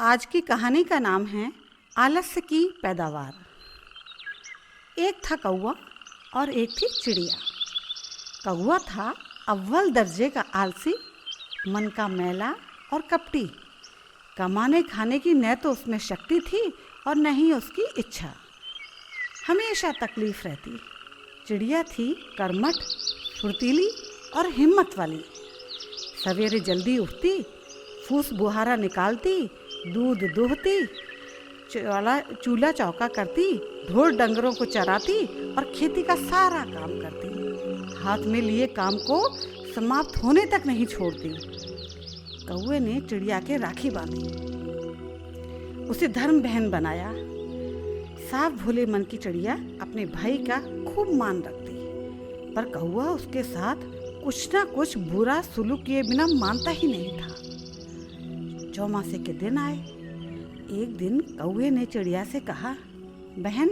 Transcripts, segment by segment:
आज की कहानी का नाम है आलस्य की पैदावार। एक था कौवा और एक थी चिड़िया। कौवा था अव्वल दर्जे का आलसी, मन का मैला और कपटी। कमाने खाने की न तो उसमें शक्ति थी और न ही उसकी इच्छा, हमेशा तकलीफ रहती। चिड़िया थी कर्मठ, फुर्तीली और हिम्मत वाली। सवेरे जल्दी उठती, फूस बुहारा निकालती, दूध दूहती, चूल्हा चौका करती, ढोर डंगरों को चराती और खेती का सारा काम करती। हाथ में लिए काम को समाप्त होने तक नहीं छोड़ती। कौवे ने चिड़िया के राखी बांधी, उसे धर्म बहन बनाया। साफ भोले मन की चिड़िया अपने भाई का खूब मान रखती, पर कौवा उसके साथ कुछ ना कुछ बुरा सुलूक किए बिना मानता ही नहीं था। चौमासे के दिन आए। एक दिन कौवे ने चिड़िया से कहा, बहन,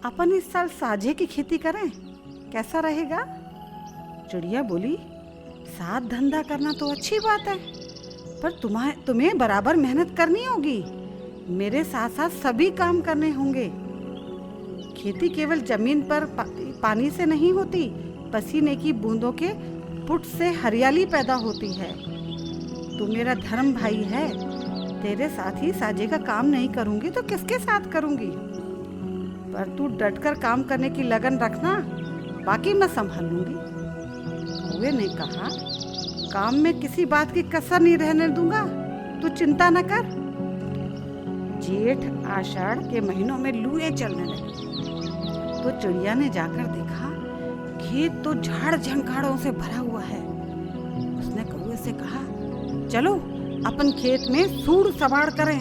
अपन इस साल साझे की खेती करें, कैसा रहेगा? चिड़िया बोली, साथ धंधा करना तो अच्छी बात है, पर तुम्हें बराबर मेहनत करनी होगी। मेरे साथ साथ सभी काम करने होंगे। खेती केवल जमीन पर पानी से नहीं होती, पसीने की बूंदों के पुट से हरियाली पैदा होती है। तू मेरा धर्म भाई है, तेरे साथ ही साझे का काम नहीं करूंगी तो किसके साथ करूंगी? पर तू डटकर काम करने की लगन रखना, बाकी मैं संभाल लूंगी। कौवे ने कहा, काम में किसी बात की कसर नहीं रहने दूंगा, तू चिंता न कर। जेठ आषाढ़ के महीनों में लूएं चलने लगी तो चिड़िया ने जाकर देखा, खेत तो झाड़ झंकाड़ों से भरा हुआ है। उसने कौवे से कहा, चलो अपन खेत में सूड़ सवाड़ करें,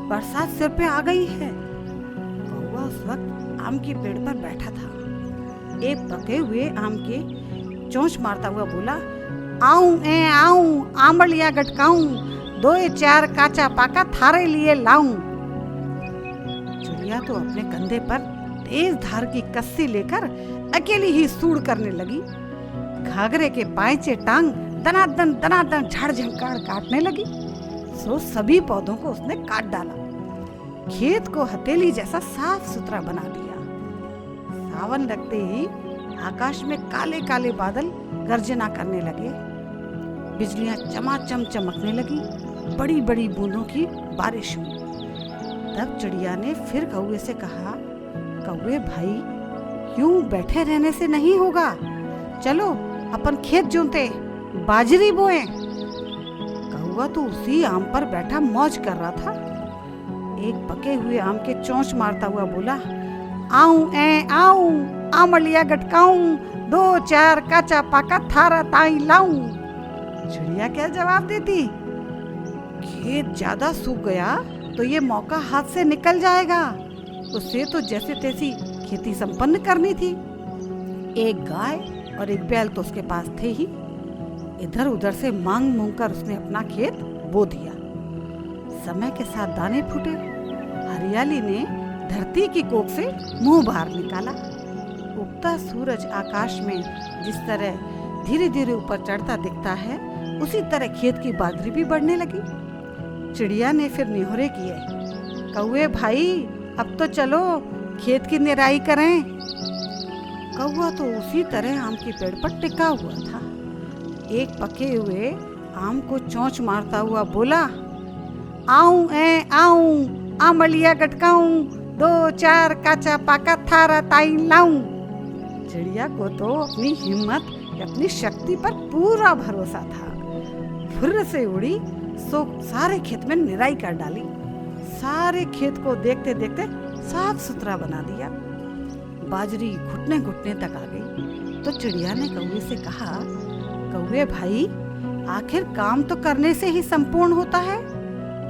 बरसात सिर पे आ गई है। कौवा उस वक्त आम के पेड़ पर बैठा था। एक पके हुए आम के चोंच मारता हुआ बोला, आऊं आंबलिया गटकाऊं, 2-4 काचा पाका थारे लिए लाऊं। चिड़िया तो अपने कंधे पर तेज धार की कस्सी लेकर अकेली ही सूड़ करने लगी। घाघरे के पांचे टांग दनादन झाड़ झंकार काटने लगी। सो सभी पौधों को उसने काट डाला, खेत को हथेली जैसा साफ सुथरा बना दिया। सावन लगते ही आकाश में काले काले बादल गर्जना करने लगे, बिजलियां चमाचम चमकने लगी, बड़ी बड़ी बूंदों की बारिश हुई। तब चिड़िया ने फिर कौवे से कहा, कौवे भाई, यूं बैठे रहने से नहीं होगा, चलो अपन खेत जोते, बाजरी बोएं। कौवा तो उसी आम पर बैठा मौज कर रहा था। एक पके हुए आम के चोंच मारता हुआ बोला, आऊं आमलिया गटकाऊं, 2-4 काचा पाका थारा ताई लाऊं। चिड़िया क्या जवाब देती? खेत ज्यादा सूख गया तो ये मौका हाथ से निकल जाएगा, उसे तो जैसे तैसी खेती संपन्न करनी थी। एक गाय और एक बैल तो उसके पास थे ही। इधर उधर से मांग मूंग कर उसने अपना खेत बो दिया। समय के साथ दाने फूटे, हरियाली ने धरती की कोख से मुंह बाहर निकाला। उगता सूरज आकाश में जिस तरह धीरे धीरे ऊपर चढ़ता दिखता है, उसी तरह खेत की बाजरी भी बढ़ने लगी। चिड़िया ने फिर निहोरे किए, कौवे भाई, अब तो चलो खेत की निराई करें। कौवा तो उसी तरह आम के पेड़ पर टिका हुआ था। एक पके हुए आम को चोंच मारता हुआ बोला, आऊं आमलिया गटकाऊं, 2-4 काचा पाका थारा ताई लाऊं। चिड़िया को तो अपनी हिम्मत, अपनी शक्ति पर पूरा भरोसा था। फुर्र से उड़ी, सो सारे खेत में निराई कर डाली। सारे खेत को देखते देखते साफ सुथरा बना दिया। बाजरी घुटने घुटने तक आ गई। तो चिड़िया ने कौवे से कहा, कौवे भाई, आखिर काम तो करने से ही संपूर्ण होता है,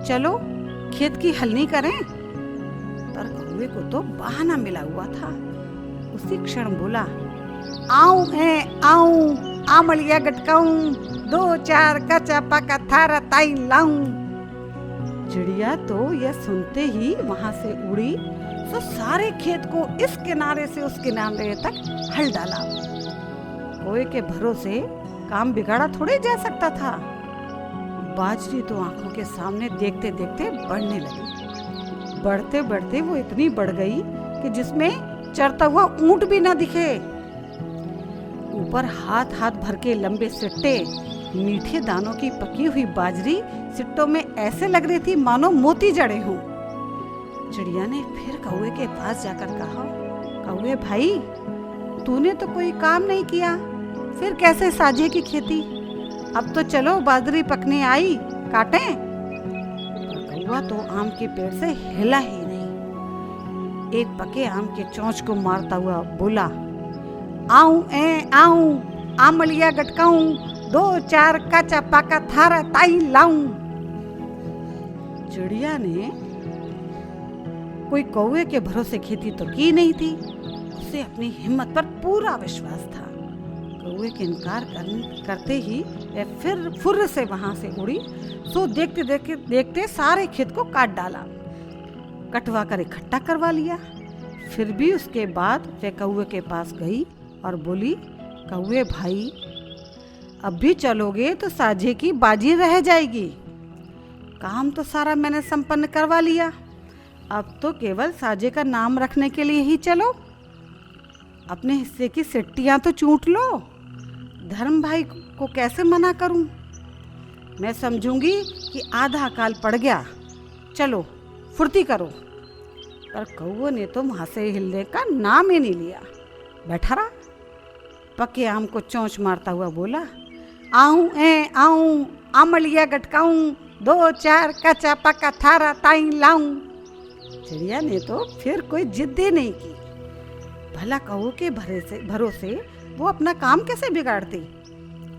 चलो खेत की हलनी करें। पर कौवे को तो बहाना मिला हुआ था। उसी क्षण बोला, आऊं आमलिया गटकाऊं, 2-4 काचा पाका थारा ताई लाऊं। चिड़िया तो यह सुनते ही वहां से उड़ी, तो सारे खेत को इस किनारे से उस किनारे तक हल डाला। कोई के भरोसे काम बिगाड़ा थोड़े जा सकता था। बाजरी तो आंखों के सामने देखते देखते बढ़ने लगी। बढ़ते बढ़ते वो इतनी बढ़ गई कि जिसमें चरता हुआ ऊंट भी ना दिखे। ऊपर हाथ हाथ भर के लंबे सिट्टे, मीठे दानों की पकी हुई बाजरी सिट्टों में ऐसे लग रही थी मानो मोती जड़े हों। चिड़िया ने फिर कौवे के पास जाकर कहा, कौवे भाई, तूने तो कोई काम नहीं किया, फिर कैसे साजे की खेती? अब तो चलो बाजरी पकने आई, काटें। कौवा तो आम के पेड़ से हिला ही नहीं। एक पके आम के चोंच को मारता हुआ बोला, आऊं आऊं, आमलिया गटकाऊं, 2-4 काचा पाका थारा ताई लाऊं। चिड़िया ने कोई कौवे के भरोसे खेती तो की नहीं थी। उसे अपनी हिम्मत पर पूरा विश्वास था। कौवे के इनकार करते ही वह फिर फुर्र से वहां से उड़ी। सो देखते देखते देखते सारे खेत को काट डाला, कटवा कर इकट्ठा करवा लिया। फिर भी उसके बाद वह कौवे के पास गई और बोली, कौवे भाई, अब भी चलोगे तो साझे की बाजी रह जाएगी। काम तो सारा मैंने संपन्न करवा लिया, अब तो केवल साझे का नाम रखने के लिए ही चलो। अपने हिस्से की सिट्टियां तो चूंट लो। धर्म भाई को कैसे मना करूं? मैं समझूंगी कि आधा काल पड़ गया, चलो फुर्ती करो। पर कौवे ने तो वहां से हिलने का नाम ही नहीं लिया, बैठा रहा। पके आम को चोंच मारता हुआ बोला, आऊं आऊं, आमलिया गटकाऊं, 2-4 कच्चा पका थारा ताई लाऊं। चिड़िया ने तो फिर कोई जिद ही नहीं की। भला कौवे के भरोसे वो अपना काम कैसे बिगाड़ती।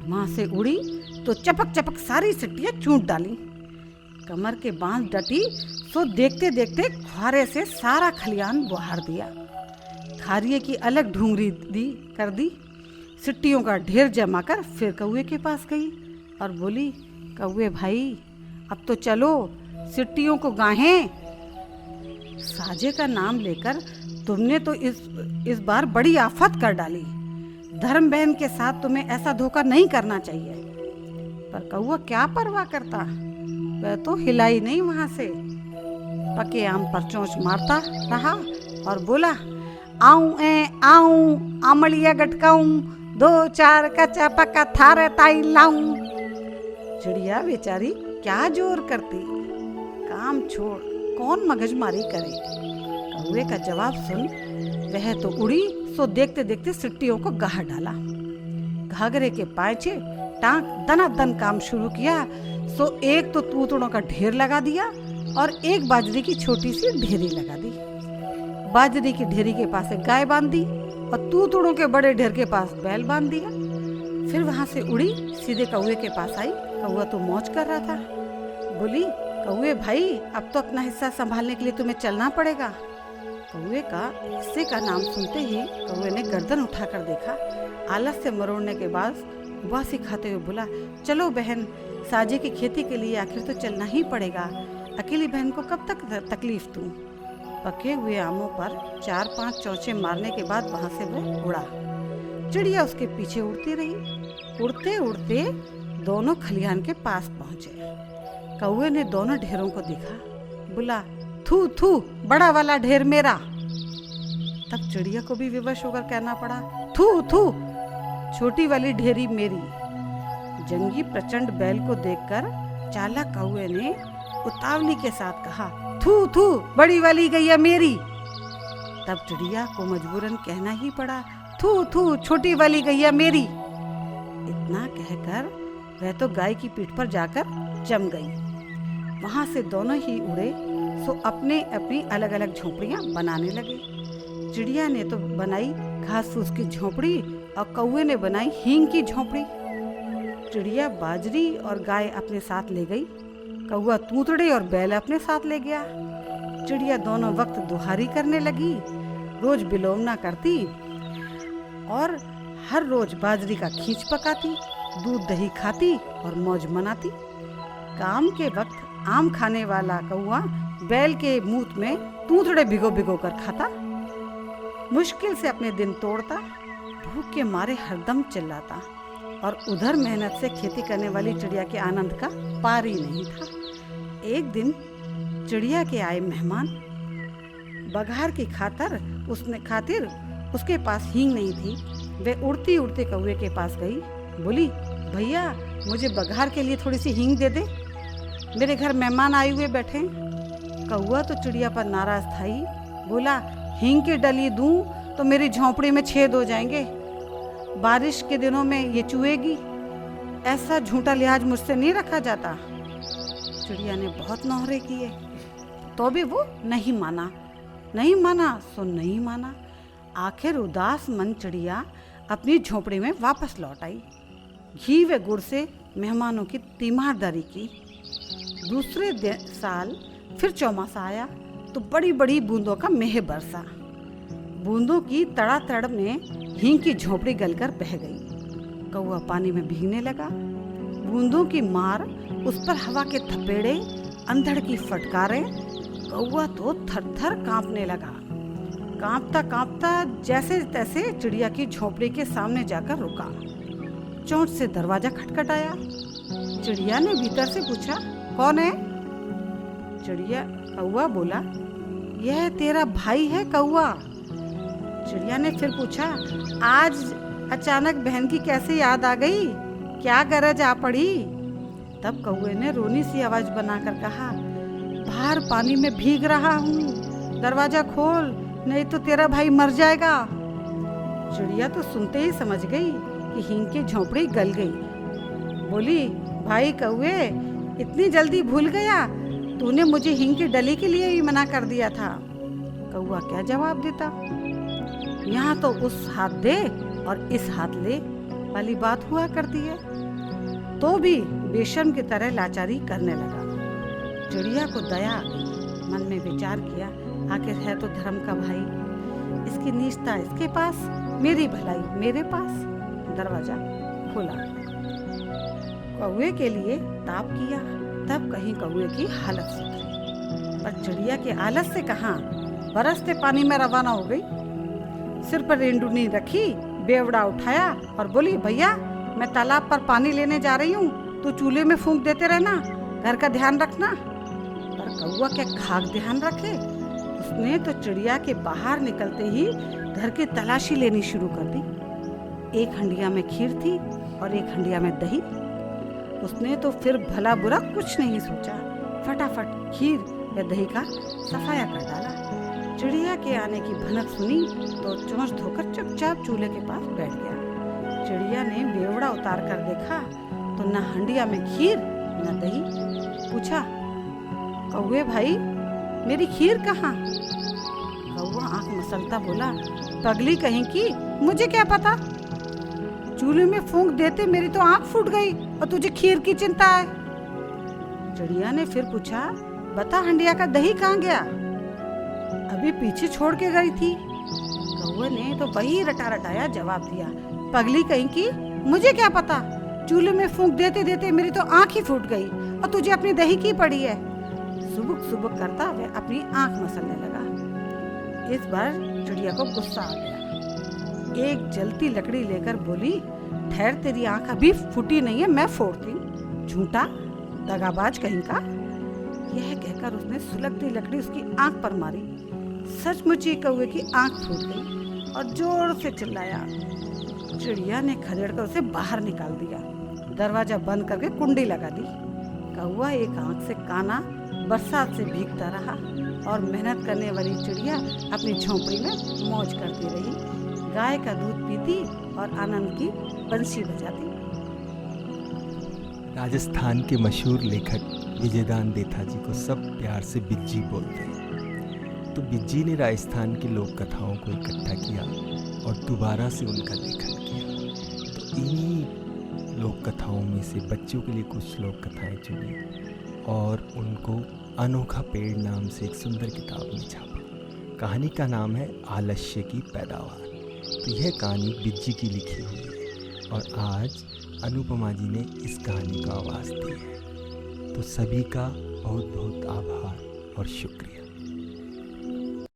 वहां से उड़ी तो चपक चपक सारी सिट्टियां चूंट डाली। कमर के बांध डटी तो देखते देखते खुआरे से सारा खलियान बहार दिया। खारिये की अलग ढूंगरी कर दी। सिट्टियों का ढेर जमा कर फिर कौवे के पास गई और बोली, कौवे भाई, अब तो चलो सिट्टियों को गाहें। साजे का नाम लेकर तुमने तो इस बार बड़ी आफत कर डाली। धर्म बहन के साथ तुम्हें ऐसा धोखा नहीं करना चाहिए। पर कौवा क्या परवाह करता, वह तो हिला ही नहीं वहां से। पके आम पर चोंच मारता रहा और बोला, आऊं आमलिया गटकाऊं, 2-4 कच्चा पक्का थारे ताई लाऊं। चिड़िया बेचारी क्या जोर करती, काम छोड़ कौन मगजमारी करे। कौवे का जवाब सुन वह तो उड़ी, सो देखते देखते सिट्टियों को गाह डाला। घाघरे के पांचे टांक दनादन काम शुरू किया। सो एक तो तूतड़ों का ढेर लगा दिया और एक बाजरी की छोटी सी ढेरी लगा दी। बाजरी की ढेरी के पास एक गाय बांध दी और तूतड़ों के बड़े ढेर के पास बैल बांध दिया। फिर वहां से उड़ी सीधे कौवे के पास आई। कौवा तो मौज कर रहा था। बोली, कौवे भाई, अब तो अपना हिस्सा संभालने के लिए तुम्हें चलना पड़ेगा। कौवे का हिस्से का नाम सुनते ही कौवे ने गर्दन उठाकर देखा। आलस से मरोड़ने के बाद उबासी खाते हुए बोला, चलो बहन, साजे की खेती के लिए आखिर तो चलना ही पड़ेगा। अकेली बहन को कब तक तकलीफ दूं? पके हुए आमों पर 4-5 चौचे मारने के बाद वहां से वो उड़ा। चिड़िया उसके पीछे उड़ती रही। उड़ते उड़ते दोनों खलिहान के पास पहुंचे। कौवे ने दोनों ढेरों को देखा, बोला, थू थू, बड़ा वाला ढेर मेरा। तब चिड़िया को भी विवश होकर कहना पड़ा, थू थू, छोटी वाली ढेरी मेरी। जंगी प्रचंड बैल को देखकर चालाक कौवे ने उतावली के साथ कहा, थू थू, बड़ी वाली गैया मेरी। तब चिड़िया को मजबूरन कहना ही पड़ा, थू थू, छोटी वाली गैया मेरी। इतना कहकर वह तो गाय की पीठ पर जाकर जम गई। वहां से दोनों ही उड़े, सो अपने अपनी अलग अलग झोपड़ियां बनाने लगे। चिड़िया ने तो बनाई घास फूस की झोपड़ी और कौवे ने बनाई हींग की झोपड़ी। चिड़िया बाजरी और गाय अपने साथ ले गई, कौवा तूतड़े और बैल अपने साथ ले गया। चिड़िया दोनों वक्त दुहारी करने लगी, रोज विलोमना करती और हर रोज बाजरी का खींच पकाती, दूध दही खाती और मौज मनाती। काम के वक्त आम खाने वाला कौवा बैल के मूत में तूतड़े भिगो भिगो कर खाता, मुश्किल से अपने दिन तोड़ता, भूख के मारे हरदम चिल्लाता। और उधर मेहनत से खेती करने वाली चिड़िया के आनंद का पार ही नहीं था। एक दिन चिड़िया के आए मेहमान बघार की खातिर उसके पास हींग नहीं थी। वे उड़ती उड़ते कौवे के पास गई, बोली, भैया मुझे बघार के लिए थोड़ी सी हींग दे दे, मेरे घर मेहमान आए हुए बैठे। कौवा तो चिड़िया पर नाराज था ही, बोला, हींग की डली दूं तो मेरी झोंपड़ी में छेद हो जाएंगे, बारिश के दिनों में ये चुएगी, ऐसा झूठा लिहाज मुझसे नहीं रखा जाता। चिड़िया ने बहुत नौहरे किए तो भी वो नहीं माना सो नहीं माना। आखिर उदास मन चिड़िया अपनी झोपड़ी में वापस लौट आई। घी व गुड़ से मेहमानों की तीमारदारी की। दूसरे साल फिर चौमासा आया तो बड़ी बड़ी बूंदों का मेह बरसा। बूंदों की तड़ातड़ में हींग की झोपड़ी गलकर बह गई। कौवा पानी में भीगने लगा। बूंदों की मार, उस पर हवा के थपेड़े, अंधड़ की फटकारें, कौवा तो थर-थर कांपने लगा। कांपता जैसे तैसे चिड़िया की झोपड़ी के सामने जाकर रुका। चोंच से दरवाजा खटखटाया। चिड़िया ने भीतर से पूछा, कौन है? कौवा बोला, यह तेरा भाई है कौवा। चिड़िया ने फिर पूछा, आज अचानक बहन की कैसे याद आ गई, क्या गरज आ पड़ी? तब कौवे ने रोनी सी आवाज बनाकर कहा, बाहर पानी में भीग रहा हूँ, दरवाजा खोल नहीं तो तेरा भाई मर जाएगा। चिड़िया तो सुनते ही समझ गई कि हींग की झोपड़ी गल गई। बोली, भाई कौवे, इतनी जल्दी भूल गया, तूने मुझे हींग की डली के लिए ही मना कर दिया था। कौवा क्या जवाब देता? यहाँ तो उस हाथ दे और इस हाथ ले वाली बात हुआ करती है। तो भी बेशर्म की तरह लाचारी करने लगा। चिड़िया को दया आ गई। मन में विचार किया, आखिर है तो धर्म का भाई, इसकी नीचता इसके पास, मेरी भलाई मेरे पास। दरवाजा खोला, कौवे के लिए ताप किया, तब कहीं कौवे की हालत सुधरी। पर चिड़िया के आलस से कहाँ, बरसते पानी में रवाना हो गई। सिर पर रेंडुनी रखी, बेवड़ा उठाया और बोली, भैया मैं तालाब पर पानी लेने जा रही हूँ, तू चूल्हे में फूंक देते रहना, घर का ध्यान रखना। पर कौवा क्या खाक ध्यान रखे? उसने तो चिड़िया के बाहर निकलते ही घर की तलाशी लेनी शुरू कर दी। एक हंडिया में खीर थी और एक हंडिया में दही। उसने तो फिर भला बुरा कुछ नहीं सोचा, फटाफट खीर या दही का सफाया कर डाला। चिड़िया के आने की भनक सुनी तो चोंच धोकर चुपचाप चूल्हे के पास बैठ गया। चिड़िया ने बेवड़ा उतार कर देखा तो न हंडिया में खीर न दही। पूछा, कौवे भाई मेरी खीर कहाँ? कौवा आंख मसलता बोला, पगली कहीं की, मुझे क्या पता, चूल्हे में फूंक देते मेरी तो आंख फूट गई और तुझे खीर की चिंता है। चिड़िया ने फिर पूछा, बता हंडिया का दही कहाँ गया? अभी पीछे छोड़ के गई थी। कौवे ने तो वही रटा रटाया जवाब दिया, पगली कहीं की, मुझे क्या पता, चूल्हे में फूंक देते देते मेरी तो आंख ही फूट गई और तुझे अपनी दही की पड़ी है। सुबुक सुबुक करता वह अपनी आंख मसलने लगा। इस बार चिड़िया को गुस्सा आ गया। एक जलती लकड़ी लेकर बोली, ठहर, तेरी आंख अभी फूटी नहीं है, मैं फोड़ती हूँ, झूठा दगाबाज कहीं का। यह कहकर उसने सुलगती लकड़ी उसकी आंख पर मारी। सचमुच ही कौवे की आंख फूट गई और जोर से चिल्लाया। चिड़िया ने खदेड़कर उसे बाहर निकाल दिया, दरवाजा बंद करके कुंडी लगा दी। कौवा एक आंख से काना बरसात से भीगता रहा और मेहनत करने वाली चिड़िया अपनी झोंपड़ी में मौज करती रही, गाय का दूध पीती और आनंद की बंसी बजाती। राजस्थान के मशहूर लेखक विजयदान देथा जी को सब प्यार से बिज्जी बोलते हैं। तो बिज्जी ने राजस्थान की लोक कथाओं को इकट्ठा किया और दोबारा से उनका लेखन किया। तो इन्हीं लोक कथाओं में से बच्चों के लिए कुछ लोक कथाएं चुनी और उनको अनोखा पेड़ नाम से एक सुंदर किताब में छापा। कहानी का नाम है आलस्य की पैदावार। तो यह कहानी बिज्जी की लिखी हुई है और आज अनुपमा जी ने इस कहानी को आवाज़ दी है। तो सभी का बहुत बहुत आभार और शुक्रिया।